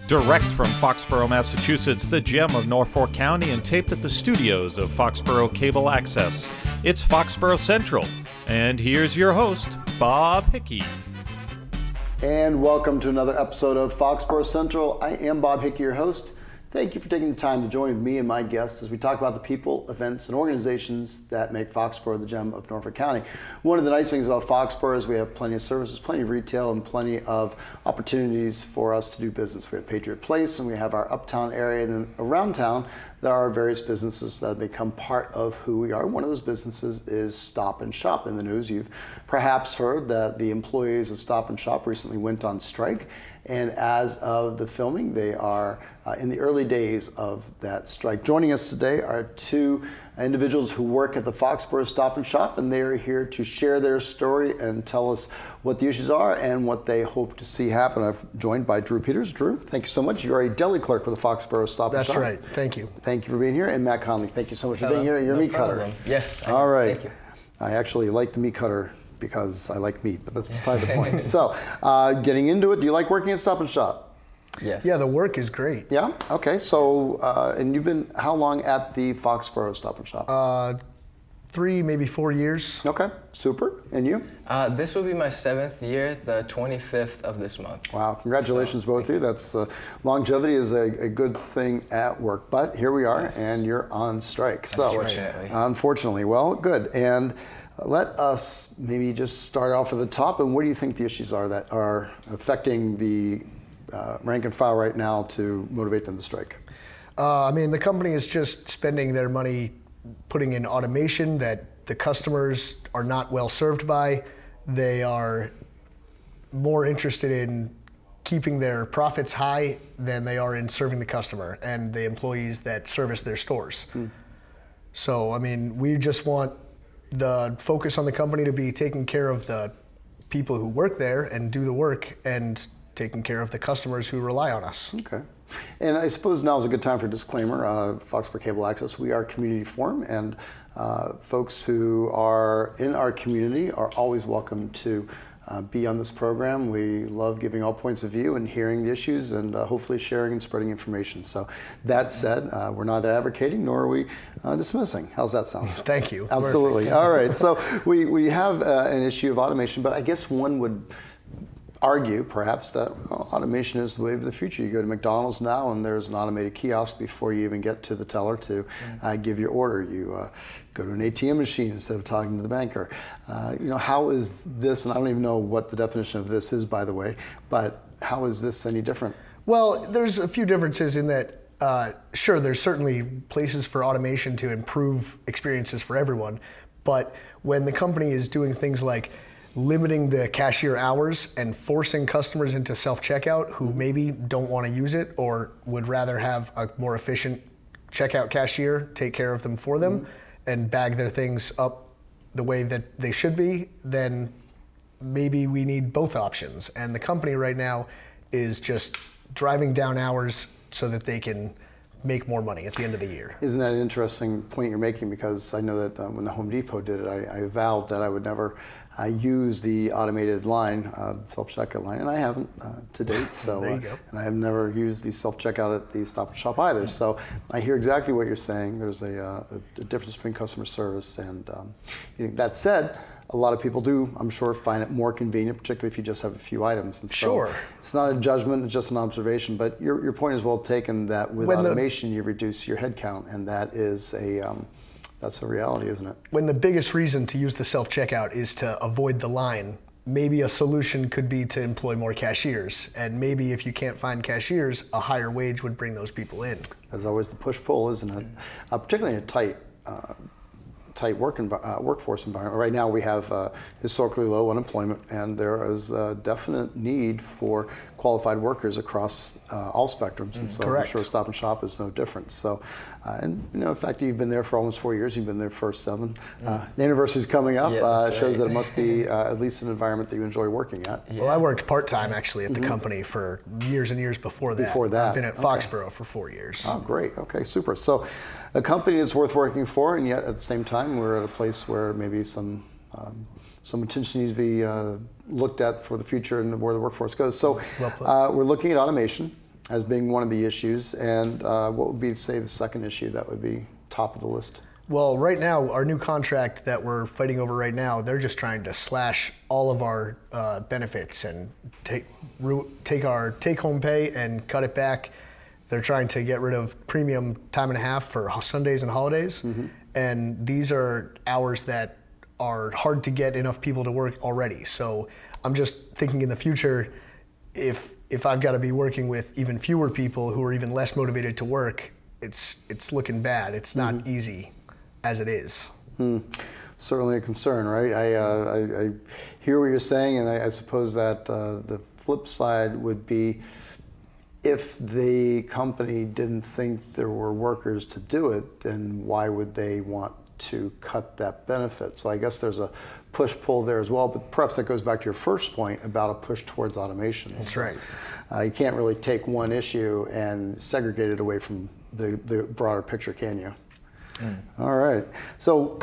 Direct from Foxborough, Massachusetts, the gem of Norfolk County, and taped at the studios of Foxborough Cable Access, it's Foxborough Central. And here's your host, Bob Hickey. And welcome to another episode of Foxborough Central. I am Bob Hickey, your host. Thank you for taking the time to join with me and my guests as we talk about the people, events, and organizations that make Foxborough the gem of Norfolk County. One of the nice things about Foxborough is we have plenty of services, plenty of retail, and plenty of opportunities for us to do business. We have Patriot Place, and we have our uptown area, and then around town, there are various businesses that have become part of who we are. One of those businesses is Stop and Shop. In the news, you've perhaps heard that the employees of Stop and Shop recently went on strike. And as of the filming, they are in the early days of that strike. Joining us today are two individuals who work at the Foxborough Stop and Shop, and they are here to share their story and tell us what the issues are and what they hope to see happen. I'm joined by Drew Peters. Drew, thank you so much. You're a deli clerk with the Foxborough Stop and Shop. That's right. Thank you. Thank you for being here. And Matt Conley, thank you so much for being here. You're a meat cutter. Yes. All right. Thank you. I actually like the meat cutter because I like meat, but that's beside the point. So, getting into it, do you like working at Stop and Shop? Yes. Yeah, the work is great. Yeah? Okay, so, and you've been how long at the Foxborough Stop and Shop? 3, maybe 4 years. Okay, super. And you? This will be my 7th year, the 25th of this month. Wow, congratulations both of you. That's, longevity is a good thing at work, but here we are, and you're on strike. So, unfortunately. Well, good. And let us maybe just start off at the top, and what do you think the issues are that are affecting the rank and file right now to motivate them to strike? I mean, the company is just spending their money putting in automation that the customers are not well served by. They are more interested in keeping their profits high than they are in serving the customer and the employees that service their stores. So, I mean, we just want the focus on the company to be taking care of the people who work there and do the work and taking care of the customers who rely on us. Okay. And I suppose now is a good time for a disclaimer. Foxborough Cable Access, we are a community forum, and folks who are in our community are always welcome to be on this program. We love giving all points of view and hearing the issues and hopefully sharing and spreading information. So that said, we're not advocating nor are we dismissing. How's that sound? Thank you. Absolutely. All right. So we have an issue of automation, but I guess one would argue perhaps that automation is the way of the future. You go to McDonald's now and there's an automated kiosk before you even get to the teller to give your order. You go to an ATM machine instead of talking to the banker. How is this, and I don't even know what the definition of this is, by the way, but how is this any different? Well, there's a few differences in that, sure, there's certainly places for automation to improve experiences for everyone, but when the company is doing things like limiting the cashier hours and forcing customers into self-checkout who maybe don't want to use it or would rather have a more efficient checkout cashier take care of them for them and bag their things up the way that they should be, then maybe we need both options. And the company right now is just driving down hours so that they can make more money at the end of the year. Isn't that an interesting point you're making? Because I know that when the Home Depot did it, I vowed that I would never use the automated line, self-checkout line, and I haven't to date. So, there you go. And I have never used the self-checkout at the Stop and Shop either. So I hear exactly what you're saying. There's a difference between customer service and that said, a lot of people do, I'm sure, find it more convenient, particularly if you just have a few items. And so sure. It's not a judgment, it's just an observation. But your point is well taken that with automation, you reduce your head count, and that is that's a reality, isn't it? When the biggest reason to use the self-checkout is to avoid the line, maybe a solution could be to employ more cashiers. And maybe if you can't find cashiers, a higher wage would bring those people in. There's always the push-pull, isn't it? Particularly in a tight workforce environment. Right now we have historically low unemployment, and there is a definite need for qualified workers across all spectrums, and so Correct. I'm sure Stop and Shop is no different. So, in fact, you've been there for almost 4 years. You've been there for 7. The anniversary's coming up. Shows that it must be at least an environment that you enjoy working at. Well, I worked part-time actually at the company for years and years before that. I've been at Foxborough for 4 years. Oh, great. Okay, super. So, a company that's worth working for, and yet at the same time, we're at a place where maybe some attention needs to be looked at for the future and where the workforce goes. So we're looking at automation, as being one of the issues. And what would be, say, the second issue that would be top of the list? Well, right now, our new contract that we're fighting over right now, they're just trying to slash all of our benefits and take our take-home pay and cut it back. They're trying to get rid of premium time and a half for Sundays and holidays. And these are hours that are hard to get enough people to work already. So I'm just thinking in the future, if I've got to be working with even fewer people who are even less motivated to work, it's looking bad. It's not easy as it is. Certainly a concern, right? I hear what you're saying, and I suppose that the flip side would be if the company didn't think there were workers to do it, then why would they want to cut that benefit? So I guess there's a push-pull there as well, but perhaps that goes back to your first point about a push towards automation. That's right. You can't really take one issue and segregate it away from the broader picture, can you? All right. So,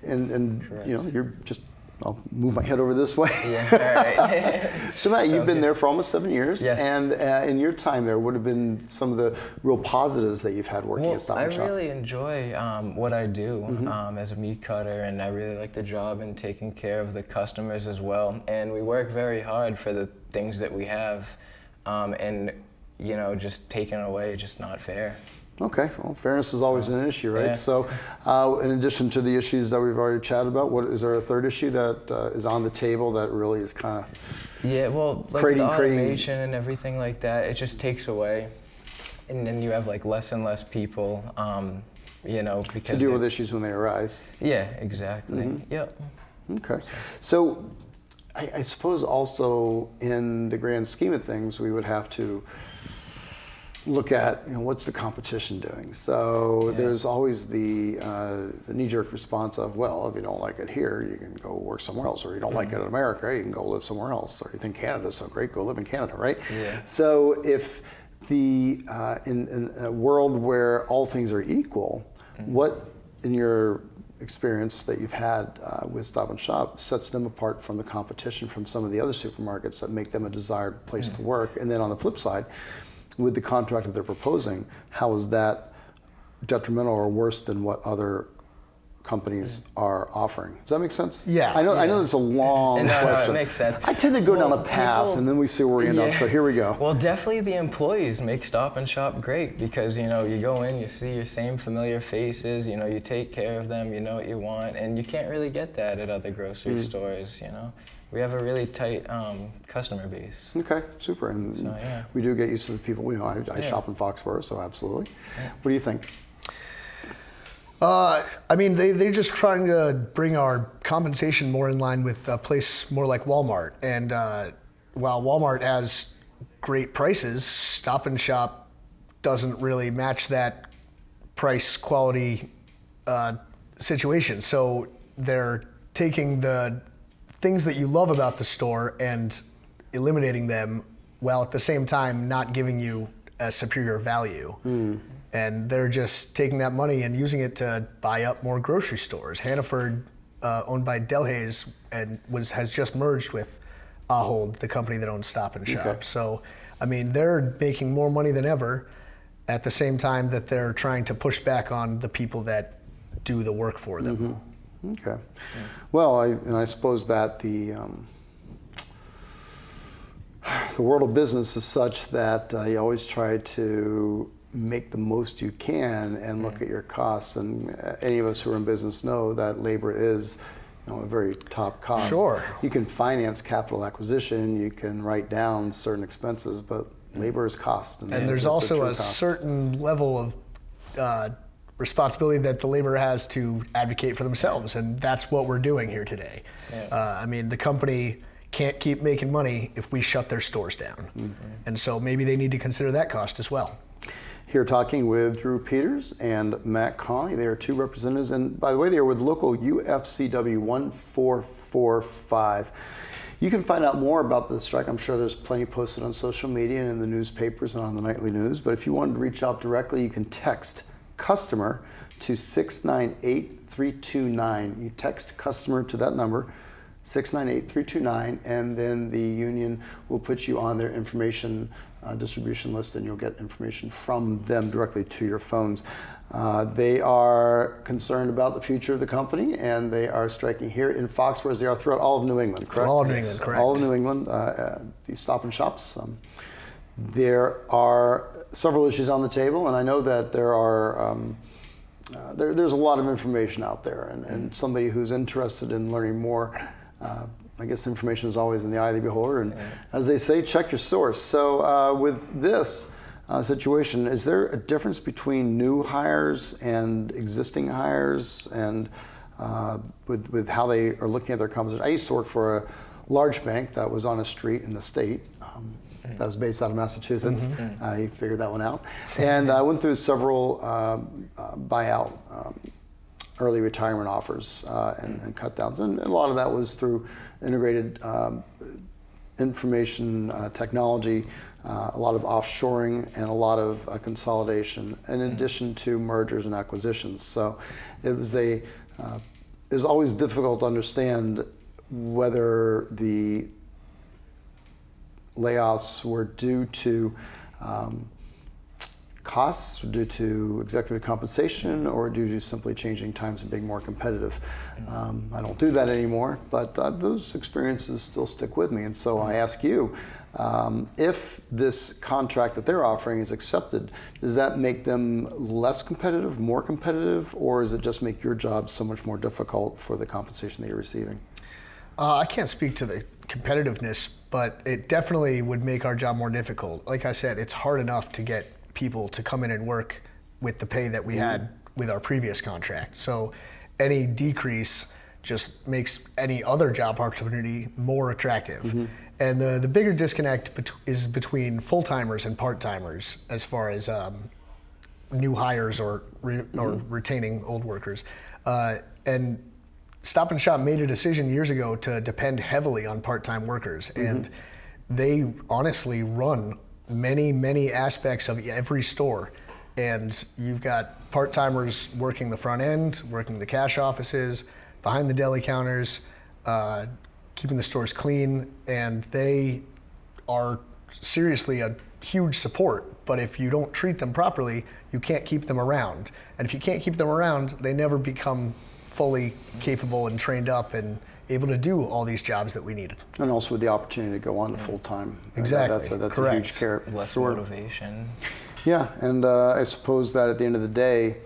and you know, you're just, I'll move my head over this way. Yeah, all right. So Matt, you've been there for almost 7 years. Yes. And in your time there, what have been some of the real positives that you've had working at Stop and Shop? I really enjoy what I do as a meat cutter, and I really like the job and taking care of the customers as well. And we work very hard for the things that we have, and you know, just taking it away, just not fair. Okay, well, fairness is always an issue, right? Yeah. So, in addition to the issues that we've already chatted about, is there a third issue that is on the table that really is kind of well, like the automation and everything like that, it just takes away, and then you have like less and less people, you know, because to deal with issues when they arise? Yeah, exactly. Yep. Okay, so I suppose also in the grand scheme of things, we would have to look at, you know, what's the competition doing? So there's always the knee-jerk response of, well, if you don't like it here, you can go work somewhere else, or you don't like it in America, you can go live somewhere else, or you think Canada's so great, go live in Canada, right? Yeah. So if the in a world where all things are equal, what in your experience that you've had with Stop and Shop sets them apart from the competition from some of the other supermarkets that make them a desired place to work? And then on the flip side, with the contract that they're proposing, how is that detrimental or worse than what other companies are offering? Does that make sense? Yeah. I know it's a long question. No, it makes sense. I tend to go down a path and then we see where we end up. So here we go. Well, definitely the employees make Stop and Shop great because, you know, you go in, you see your same familiar faces, you know, you take care of them, you know what you want, and you can't really get that at other grocery stores, you know. We have a really tight customer base. Okay, super. And we do get used to the people. We know I shop in Foxborough, so absolutely. Yeah. What do you think? I mean, they're just trying to bring our compensation more in line with a place more like Walmart. And while Walmart has great prices, Stop and Shop doesn't really match that price quality situation. So they're taking the things that you love about the store and eliminating them, while at the same time not giving you a superior value. And they're just taking that money and using it to buy up more grocery stores. Hannaford, owned by Deli, has just merged with Ahold, the company that owns Stop and Shop. So, I mean, they're making more money than ever at the same time that they're trying to push back on the people that do the work for them. Okay. Well, I suppose that the world of business is such that you always try to make the most you can and look at your costs. And any of us who are in business know that labor is, you know, a very top cost. Sure. You can finance capital acquisition, you can write down certain expenses, but labor is cost. And there's also a certain level of responsibility that the labor has to advocate for themselves, and that's what we're doing here today. I mean, the company can't keep making money if we shut their stores down. And so maybe they need to consider that cost as well. Here talking with Drew Peters and Matt Conley. They are two representatives, and by the way, they are with local UFCW 1445. You can find out more about the strike. I'm sure there's plenty posted on social media and in the newspapers and on the nightly news, but if you wanted to reach out directly, you can text customer to 698-329. You text customer to that number, 698-329, and then the union will put you on their information distribution list, and you'll get information from them directly to your phones. They are concerned about the future of the company, and they are striking here in Foxborough as they are throughout all of New England, correct? All of New England, correct. All of New England, these Stop and Shops. There are several issues on the table, and I know that there are there's a lot of information out there, and somebody who's interested in learning more, I guess information is always in the eye of the beholder, and as they say, check your source. So with this situation, is there a difference between new hires and existing hires, and with how they are looking at their compensation? I used to work for a large bank that was on a street in the state. That was based out of Massachusetts. I figured that one out. And I went through several buyout, early retirement offers and cut downs. And a lot of that was through integrated information technology, a lot of offshoring, and a lot of consolidation, in addition to mergers and acquisitions. So it was always difficult to understand whether the layoffs were due to costs, due to executive compensation, or due to simply changing times and being more competitive. I don't do that anymore, but those experiences still stick with me. And so I ask you, if this contract that they're offering is accepted, does that make them less competitive, more competitive, or does it just make your job so much more difficult for the compensation that you're receiving? I can't speak to the competitiveness, but it definitely would make our job more difficult. Like I said, it's hard enough to get people to come in and work with the pay that we had with our previous contract. So any decrease just makes any other job opportunity more attractive. And the bigger disconnect is between full-timers and part-timers as far as new hires or retaining old workers. And Stop and Shop made a decision years ago to depend heavily on part-time workers, and they honestly run many aspects of every store. And you've got part-timers working the front end, working the cash offices, behind the deli counters, keeping the stores clean, and they are seriously a huge support. But if you don't treat them properly, you can't keep them around. And if you can't keep them around, they never become fully capable and trained up and able to do all these jobs that we needed. And also with the opportunity to go on to full-time. Exactly. That's correct. a huge care. Less motivation. Yeah, and I suppose that at the end of the day,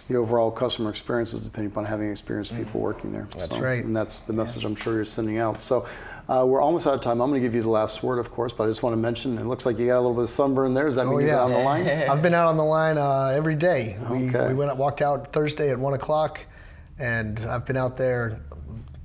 the overall customer experience is depending upon having experienced people working there. That's right. And that's the message I'm sure you're sending out. So we're almost out of time. I'm going to give you the last word, of course, but I just want to mention, it looks like you got a little bit of sunburn there. Does that mean you've been on the line? I've been out on the line every day. Okay. We walked out Thursday at 1 o'clock, and I've been out there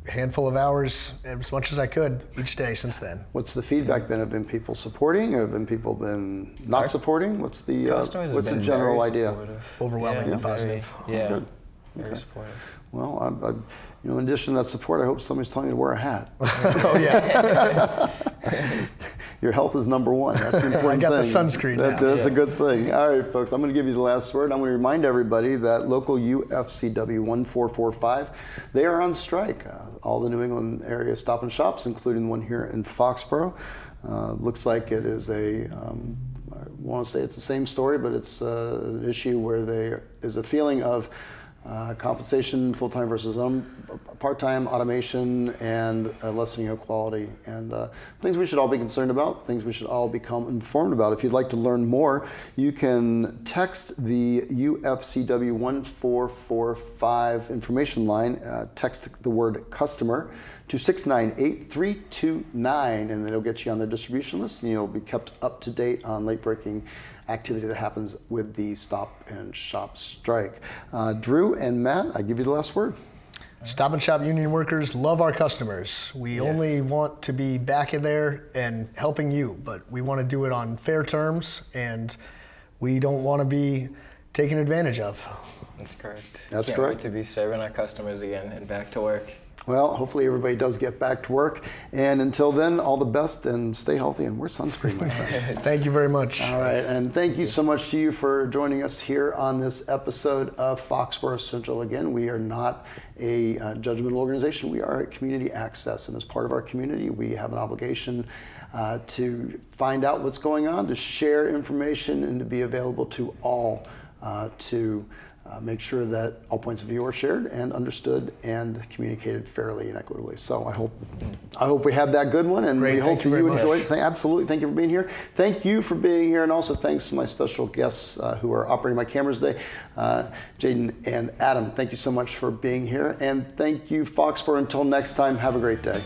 a handful of hours, as much as I could each day since then. What's the feedback been? Have been people supporting? Have people been not supporting? What's the general idea? Overwhelmingly positive. Yeah, Good. Very supportive. Well, in addition to that support, I hope somebody's telling you to wear a hat. Oh yeah. Your health is number one. That's the important thing. I got the sunscreen now. That's a good thing. All right, folks, I'm going to give you the last word. I'm going to remind everybody that local UFCW 1445, they are on strike. All the New England area Stop and Shops, including one here in Foxboro. Looks like it is I want to say it's the same story, but it's an issue where there is a feeling of compensation, full-time versus part-time, automation, and lessening of quality. And things we should all be concerned about, things we should all become informed about. If you'd like to learn more, you can text the UFCW 1445 information line, text the word customer to 698-329, and it'll get you on the distribution list, and you'll be kept up to date on late-breaking activity that happens with the Stop and Shop strike. Drew and Matt, I give you the last word. Stop and Shop union workers love our customers. We only want to be back in there and helping you, but we want to do it on fair terms, and we don't want to be taken advantage of. That's correct. That's Can't correct. wait to be serving our customers again and back to work. Well, hopefully everybody does get back to work. And until then, all the best and stay healthy and wear sunscreen, my friend. Thank you very much. All right, and thank you so much to you for joining us here on this episode of Foxborough Central. Again, we are not a judgmental organization. We are a community access, and as part of our community, we have an obligation to find out what's going on, to share information, and to be available to all to make sure that all points of view are shared and understood and communicated fairly and equitably. So I hope we had that good one, and Great. we hope Thank you you very much. enjoyed it. Absolutely, thank you for being here. Thank you for being here, and also thanks to my special guests who are operating my cameras today, Jaden and Adam. Thank you so much for being here, and thank you, Foxborough. Until next time, have a great day.